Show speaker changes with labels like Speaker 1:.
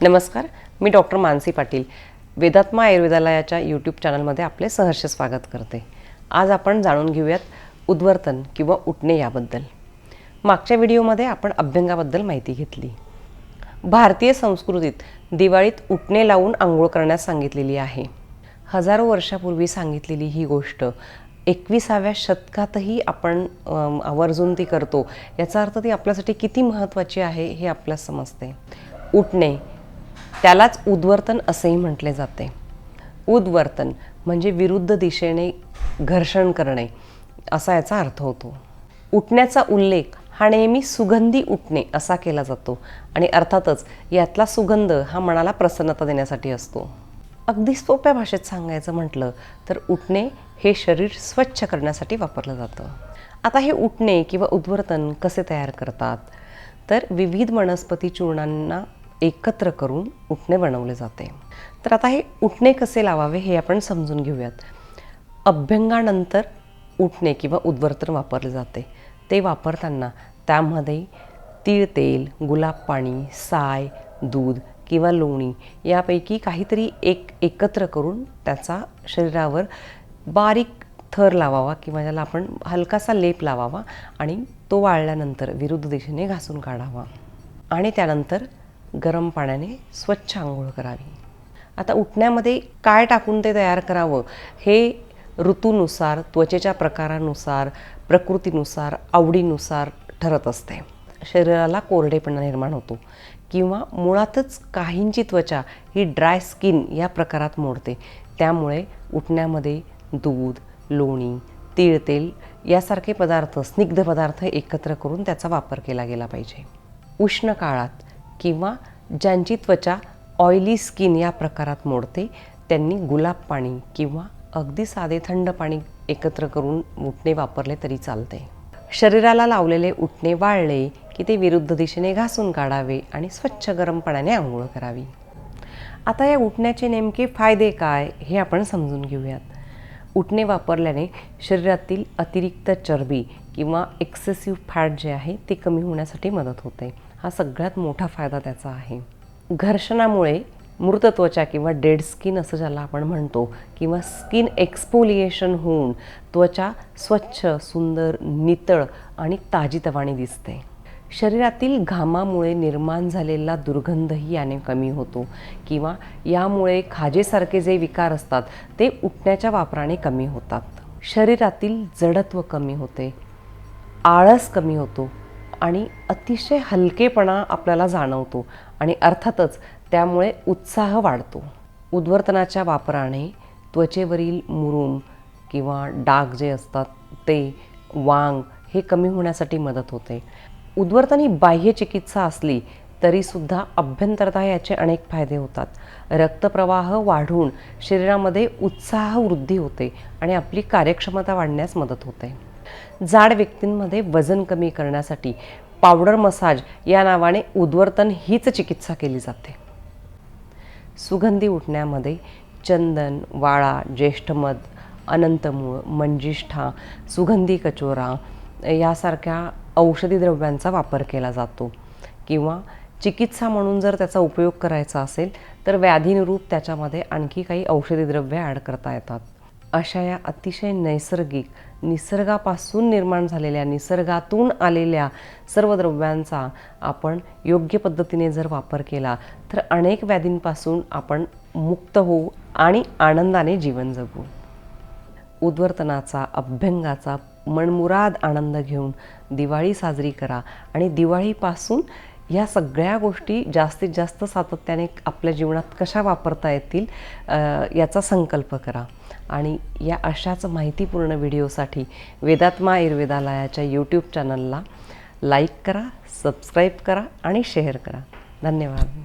Speaker 1: नमस्कार, मी doctor Mansi Patil वेदात्मा आयुर्वेदालयाच्या YouTube चॅनलमध्ये आपले सहर्ष स्वागत करते। आज आपण जाणून घेऊयात उद्वर्तन किंवा उठणे याबद्दल। मागच्या व्हिडिओमध्ये आपण अभ्यंगाबद्दल माहिती घेतली। भारतीय संस्कृतीत दिवाळीत उठणे लावून आंघोळ करण्यास सांगितलेली आहे। हजारो वर्षापूर्वी सांगितलेली ही गोष्ट 21व्या शतकातही आपण आवर्जून ती करतो। याचा अर्थ ती आपल्यासाठी किती महत्त्वाची आहे हे आपल्याला समजते। उठणे त्यालाच उद्वर्तन असेही म्हटले जाते। उद्वर्तन म्हणजे विरुद्ध दिशेने घर्षण करणे असा याचा अर्थ होतो। उठण्याचा उल्लेख हा नेहमी सुगंधी उठणे असा केला जातो आणि अर्थातच यातला सुगंध हा मनाला प्रसन्नता देण्यासाठी असतो। अगदी सोप्या भाषेत सांगायचं म्हटलं तर उठणे हे शरीर स्वच्छ करण्यासाठी वापरलं जातं। आता हे उठणे किंवा उद्वर्तन कसे तयार करतात तर विविध वनस्पती चूर्णांना एकत्र करून उठणे बनवले जाते। तर आता हे उठणे कसे लावावे हे आपण समजून घेऊयात। अभ्यंगानंतर उठणे किंवा उद्वर्तन वापरले जाते। ते वापरताना त्यामध्ये तीळ तेल, गुलाब पाणी, साय, दूध किंवा लोणी यापैकी काहीतरी एकत्र करून त्याचा शरीरावर बारीक थर लावावा किंवा ज्याला आपण हलकासा लेप लावावा आणि तो वाळल्यानंतर विरुद्ध दिशेने घासून काढावा आणि त्यानंतर गरम पाण्याने स्वच्छ आंघोळ करावी। आता उठण्यामध्ये काय टाकून ते तयार करावं हे ऋतूनुसार, त्वचेच्या प्रकारानुसार, प्रकृतीनुसार, आवडीनुसार ठरत असते। शरीराला कोरडेपणा निर्माण होतो किंवा मुळातच काहींची त्वचा ही ड्राय स्किन या प्रकारात मोडते। त्यामुळे उठण्यामध्ये दूध, लोणी, तीळ तेल यासारखे पदार्थ, स्निग्ध पदार्थ एकत्र करून त्याचा वापर केला गेला पाहिजे। उष्ण काळात किंवा ज्यांची त्वचा ऑइली स्किन या प्रकारात मोडते त्यांनी गुलाब पाणी किंवा अगदी साधे थंड पाणी एकत्र करून उठणे वापरले तरी चालते। शरीराला लावलेले उठणे वाळले की ते विरुद्ध दिशेने घासून काढावे आणि स्वच्छ गरम पाण्याने आंघोळ करावी। आता या उठण्याचे नेमके फायदे काय हे आपण समजून घेऊयात। उठणे वापरल्याने शरीरातील अतिरिक्त चरबी किंवा एक्सेसिव्ह फॅट जे आहे ते कमी होण्यासाठी मदत होते। हा सगळ्यात मोठा फायदा त्याचा आहे। घर्षणामुळे मृत त्वचा किंवा डेड स्किन असं ज्याला आपण म्हणतो किंवा स्किन एक्सफोलिएशन होऊन त्वचा स्वच्छ, सुंदर, नितळ आणि ताजीतवाणी दिसते। शरीरातील घामामुळे निर्माण झालेला दुर्गंधही याने कमी होतो किंवा यामुळे खाजेसारखे जे विकार असतात ते उठण्याच्या वापराने कमी होतात। शरीरातील जडत्व कमी होते, आळस कमी होतो आणि अतिशय हलकेपणा आपल्याला जाणवतो आणि अर्थातच त्यामुळे उत्साह वाढतो। उद्वर्तनाच्या वापराने त्वचेवरील मुरूम किंवा डाग जे असतात ते, वांग हे कमी होण्यासाठी मदत होते। उद्वर्तन ही बाह्य चिकित्सा असली तरीसुद्धा अभ्यंतरतः याचे अनेक फायदे होतात। रक्तप्रवाह वाढून शरीरामध्ये उत्साह वृद्धी होते आणि आपली कार्यक्षमता वाढण्यास मदत होते। जाड व्यक्तींमध्ये वजन कमी करण्यासाठी पावडर मसाज या नावाने उद्वर्तन हीच चिकित्सा केली जाते। सुगंधी उठण्यामध्ये चंदन, वाळा, ज्येष्ठमध, अनंतमूळ, मंजिष्ठा, सुगंधी कचोरा यासारख्या औषधी द्रव्यांचा वापर केला जातो किंवा चिकित्सा म्हणून जर त्याचा उपयोग करायचा असेल तर व्याधीनुरूप त्याच्यामध्ये आणखी काही औषधी द्रव्ये ॲड करता येतात। अशा या अतिशय नैसर्गिक, निसर्गापासून निर्माण झालेल्या, निसर्गातून आलेल्या सर्व द्रव्यांचा आपण योग्य पद्धतीने जर वापर केला तर अनेक व्याधींपासून आपण मुक्त होऊ आणि आनंदाने जीवन जगू। उद्वर्तनाचा, अभ्यंगाचा मनमुराद आनंद घेऊन दिवाळी साजरी करा आणि दिवाळीपासून या सगळ्या गोष्टी जास्तीत जास्त सातत्याने आपल्या जीवनात कशा वापरता येतील याचा संकल्प करा। आणि या अशाच माहितीपूर्ण व्हिडिओसाठी वेदात्मा आयुर्वेदालयाच्या यूट्यूब चॅनलला लाईक करा, सबस्क्राईब करा आणि शेअर करा। धन्यवाद।